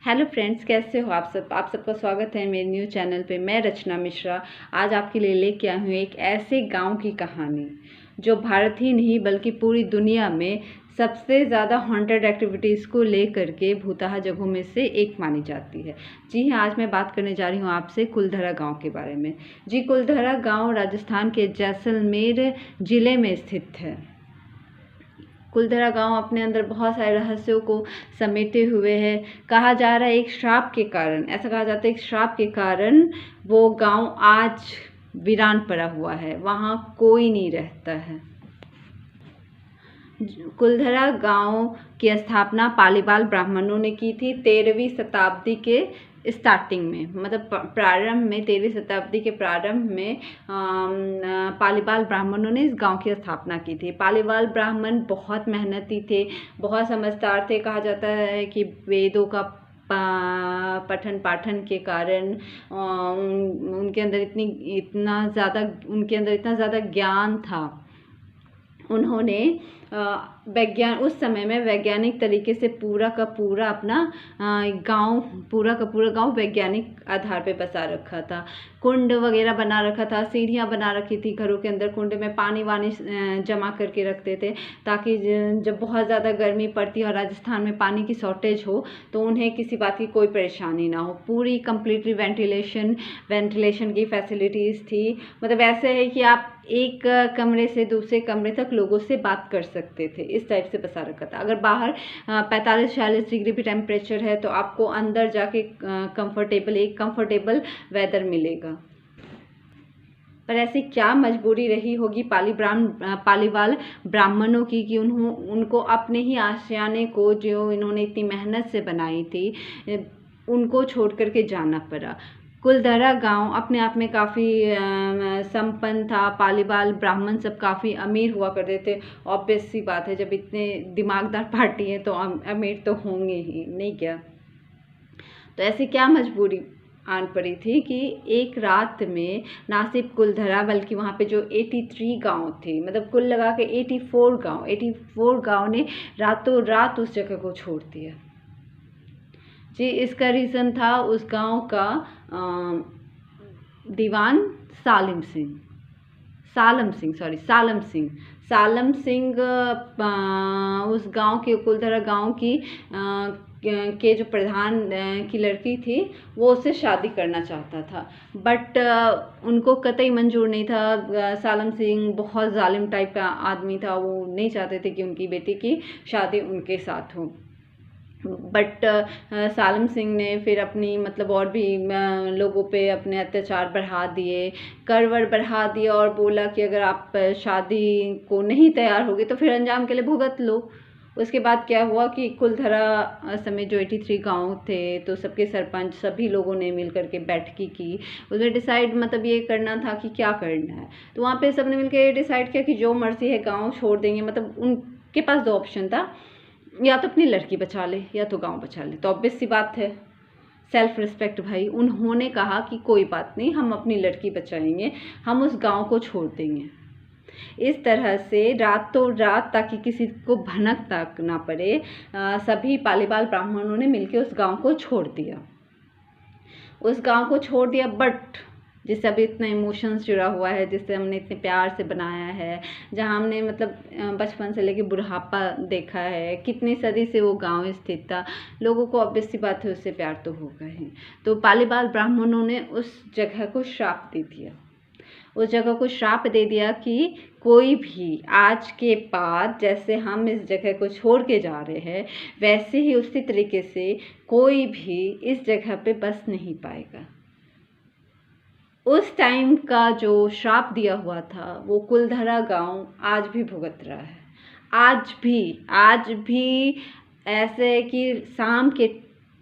Hello friends, कैसे हो आप सब। आप सबका स्वागत है मेरे न्यू चैनल पे। मैं रचना मिश्रा आज आपके लिए लेके आई हूँ एक ऐसे गांव की कहानी जो भारत ही नहीं बल्कि पूरी दुनिया में सबसे ज़्यादा हॉन्टेड एक्टिविटीज़ को लेकर के भूतहा जगहों में से एक मानी जाती है। जी हाँ, आज मैं बात करने जा रही हूँ आपसे कुलधरा गांव के बारे में। जी, कुलधरा गांव राजस्थान के जैसलमेर ज़िले में स्थित है। कुलधरा गांव अपने अंदर बहुत सारे रहस्यों को समेटे हुए है। कहा जा रहा है एक श्राप के कारण, ऐसा कहा जाता है एक श्राप के कारण वो गांव आज वीरान पड़ा हुआ है, वहाँ कोई नहीं रहता है। कुलधरा गांव की स्थापना पालीवाल ब्राह्मणों ने की थी 13वीं शताब्दी के स्टार्टिंग में, मतलब प्रारंभ में 13वीं शताब्दी के प्रारंभ में पालीवाल ब्राह्मणों ने इस गांव की स्थापना की थी। पालीवाल ब्राह्मण बहुत मेहनती थे, बहुत समझदार थे। कहा जाता है कि वेदों का पठन पाठन के कारण उनके अंदर इतना ज़्यादा ज्ञान था। उन्होंने उस समय में वैज्ञानिक तरीके से पूरा का पूरा गांव वैज्ञानिक आधार पे बसा रखा था। कुंड वगैरह बना रखा था, सीढ़ियाँ बना रखी थी घरों के अंदर। कुंड में पानी वानी जमा करके रखते थे ताकि जब बहुत ज़्यादा गर्मी पड़ती है और राजस्थान में पानी की शॉर्टेज हो तो उन्हें किसी बात की कोई परेशानी ना हो। पूरी कंप्लीटली वेंटिलेशन की फैसिलिटीज़ थी। मतलब ऐसे है कि आप एक कमरे से दूसरे कमरे तक लोगों से बात कर सकते थे, इस टाइप से बसा रखा था। अगर बाहर 45-46 डिग्री भी टेम्परेचर है तो आपको अंदर जाके कंफर्टेबल वेदर मिलेगा। पर ऐसी क्या मजबूरी रही होगी पालीवाल ब्राह्मणों की कि उनको अपने ही आशियाने को जो इन्होंने इतनी मेहनत से बनाई थी उनको छोड़ करके जाना पड़ा। कुलधरा गांव अपने आप में काफ़ी संपन्न था। पालीवाल ब्राह्मण सब काफ़ी अमीर हुआ करते थे। ऑब्वियस सी बात है, जब इतने दिमागदार पार्टी है तो अमीर तो होंगे ही, नहीं क्या। तो ऐसी क्या मजबूरी आन पड़ी थी कि एक रात में ना सिर्फ कुलधरा बल्कि वहाँ पे जो 83 गांव थे, मतलब कुल लगा के 84 गांव ने रातों रात उस जगह को छोड़ दिया। जी, इसका रीज़न था उस गांव का दीवान सालम सिंह उस गांव के कुलधरा गांव की के जो प्रधान की लड़की थी वो उससे शादी करना चाहता था, बट उनको कतई मंजूर नहीं था। सालम सिंह बहुत जालिम टाइप का आदमी था, वो नहीं चाहते थे कि उनकी बेटी की शादी उनके साथ हो। बट सालम सिंह ने फिर अपनी मतलब और भी लोगों पे अपने अत्याचार बढ़ा दिए, करवर बढ़ा दिया और बोला कि अगर आप शादी को नहीं तैयार होगे तो फिर अंजाम के लिए भुगत लो। उसके बाद क्या हुआ कि कुलधरा समेत जो 83 गांव थे तो सबके सरपंच सभी लोगों ने मिल करके बैठकी की। उसमें डिसाइड मतलब ये करना था कि क्या करना है। तो वहाँ पे सबने मिलकर ये डिसाइड किया कि जो मर्जी है गाँव छोड़ देंगे। मतलब उनके पास 2 ऑप्शन था, या तो अपनी लड़की बचा ले या तो गांव बचा ले। तो ऑब्वियस सी बात है, सेल्फ रिस्पेक्ट भाई। उन्होंने कहा कि कोई बात नहीं, हम अपनी लड़की बचाएंगे, हम उस गांव को छोड़ देंगे। इस तरह से रातों रात, ताकि किसी को भनक तक ना पड़े, सभी पालीवाल ब्राह्मणों ने मिलकर उस गांव को छोड़ दिया। बट जिससे अभी इतना इमोशंस जुड़ा हुआ है, जिससे हमने इतने प्यार से बनाया है, जहाँ हमने मतलब बचपन से लेके बुढ़ापा देखा है, कितनी सदी से वो गांव स्थित था, लोगों को ऑब्वियस सी बात है उससे प्यार तो होगा ही। तो पालीवाल ब्राह्मणों ने उस जगह को श्राप दे दिया कि कोई भी आज के बाद जैसे हम इस जगह को छोड़ के जा रहे हैं वैसे ही उसी तरीके से कोई भी इस जगह पे बस नहीं पाएगा। उस टाइम का जो श्राप दिया हुआ था वो कुलधरा गांव आज भी भुगत रहा है। आज भी ऐसे है कि शाम के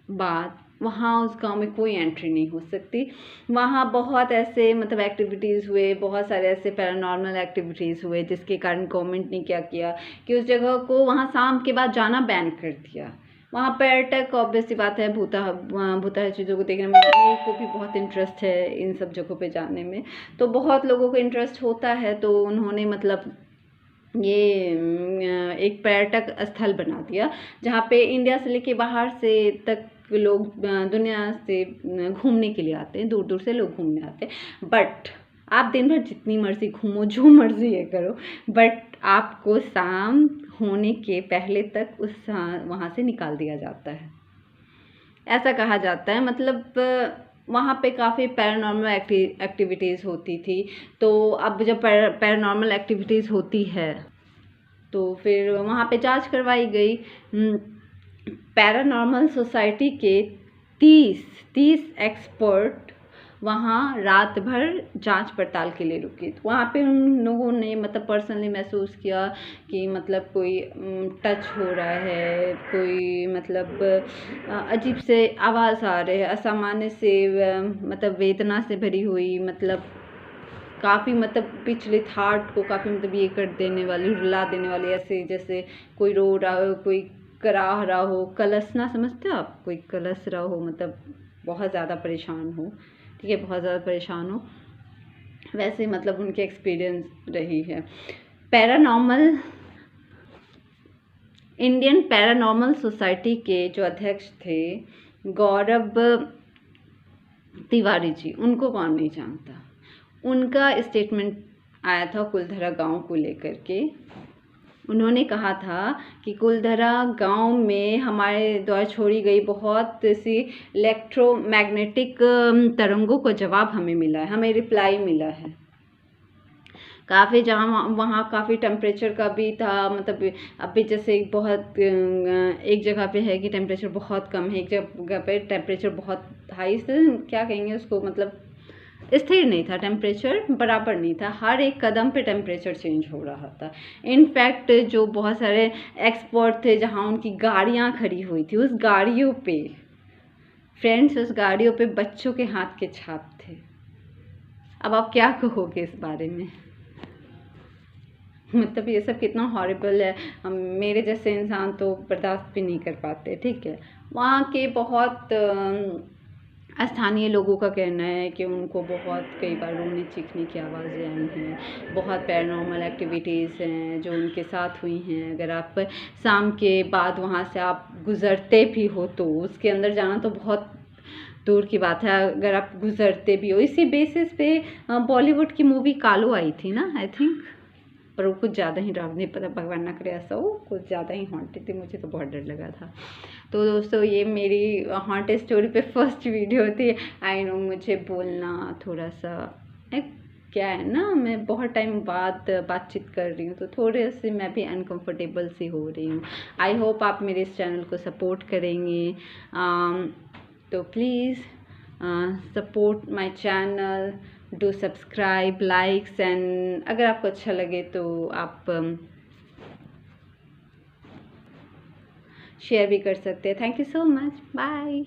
बाद वहाँ उस गांव में कोई एंट्री नहीं हो सकती। वहाँ बहुत ऐसे मतलब एक्टिविटीज़ हुए, बहुत सारे ऐसे पैरानॉर्मल एक्टिविटीज़ हुए जिसके कारण गवर्नमेंट ने क्या किया कि उस जगह को वहाँ शाम के बाद जाना बैन कर दिया। वहाँ पर्यटक ऑब्वियस सी बात है भूतहा चीज़ों को देखने में, मेरे को भी बहुत इंटरेस्ट है इन सब जगहों पे जाने में, तो बहुत लोगों को इंटरेस्ट होता है। तो उन्होंने मतलब ये एक पर्यटक स्थल बना दिया जहाँ पे इंडिया से लेके बाहर से तक लोग दुनिया से घूमने के लिए आते हैं, दूर दूर से लोग घूमने आते हैं। बट आप दिन भर जितनी मर्जी घूमो, जो मर्जी ये करो, बट आपको शाम होने के पहले तक वहाँ से निकाल दिया जाता है, ऐसा कहा जाता है। मतलब वहाँ पे काफ़ी पैरानॉर्मल एक्टिविटीज़ होती थी। तो अब जब पैरानॉर्मल एक्टिविटीज़ होती है तो फिर वहाँ पे जांच करवाई गई। पैरानॉर्मल सोसाइटी के 30 एक्सपर्ट वहाँ रात भर जांच पड़ताल के लिए रुके। तो वहाँ पे उन लोगों ने मतलब पर्सनली महसूस किया कि मतलब कोई टच हो रहा है, कोई मतलब अजीब से आवाज़ आ रहे हैं, असामान्य से मतलब वेदना से भरी हुई, मतलब काफ़ी मतलब विचलित, हार्ट को काफ़ी मतलब ये कर देने वाली, रुला देने वाली, ऐसे जैसे कोई रो रहा हो, कोई कराह रहा हो, कलसना समझते हो आप, कोई कलस रहा हो, मतलब बहुत ज़्यादा परेशान हो, ठीक है, बहुत ज़्यादा परेशान हो, वैसे मतलब उनके एक्सपीरियंस रही है। पैरानॉर्मल इंडियन पैरानॉर्मल सोसाइटी के जो अध्यक्ष थे गौरव तिवारी जी, उनको कौन नहीं जानता। उनका स्टेटमेंट आया था कुलधरा गांव को लेकर के। उन्होंने कहा था कि कुलधरा गांव में हमारे द्वारा छोड़ी गई बहुत सी इलेक्ट्रोमैग्नेटिक तरंगों को जवाब हमें मिला है, हमें रिप्लाई मिला है। काफ़ी जहाँ वहाँ काफ़ी टेम्परेचर का भी था, मतलब अभी जैसे बहुत एक जगह पे है कि टेम्परेचर बहुत कम है, एक जगह पे टेम्परेचर बहुत हाई से क्या कहेंगे उसको, मतलब स्थिर नहीं था, टेम्परेचर बराबर नहीं था, हर एक कदम पे टेम्परेचर चेंज हो रहा था। इनफैक्ट जो बहुत सारे एक्सपर्ट थे जहाँ उनकी गाड़ियाँ खड़ी हुई थी, उस गाड़ियों पे फ्रेंड्स, उस गाड़ियों पे बच्चों के हाथ के छाप थे। अब आप क्या कहोगे इस बारे में? मतलब ये सब कितना हॉरिबल है, मेरे जैसे इंसान तो बर्दाश्त भी नहीं कर पाते, ठीक है। वहाँ के बहुत स्थानीय लोगों का कहना है कि उनको बहुत कई बार रोने चीखने की आवाज़ें आई हैं, बहुत पैरानॉर्मल एक्टिविटीज़ हैं जो उनके साथ हुई हैं। अगर आप शाम के बाद वहाँ से आप गुज़रते भी हो तो उसके अंदर जाना तो बहुत दूर की बात है, अगर आप गुज़रते भी हो। इसी बेसिस पे बॉलीवुड की मूवी कालो आई थी ना, आई थिंक, पर वो कुछ ज़्यादा ही डरावनी, पता भगवान ना करे ऐसा हो, कुछ ज़्यादा ही हॉन्टेड थी, मुझे तो बहुत डर लगा था। तो दोस्तों ये मेरी हॉन्टेड स्टोरी पे फर्स्ट वीडियो थी। आई नो मुझे बोलना थोड़ा सा क्या है ना, मैं बहुत टाइम बाद बातचीत कर रही हूँ तो थोड़े से मैं भी अनकंफर्टेबल सी हो रही हूँ। आई होप आप मेरे इस चैनल को सपोर्ट करेंगे। तो please support my channel, do subscribe, likes, and अगर आपको अच्छा लगे तो आप शेयर भी कर सकते हैं। Thank you so much, bye.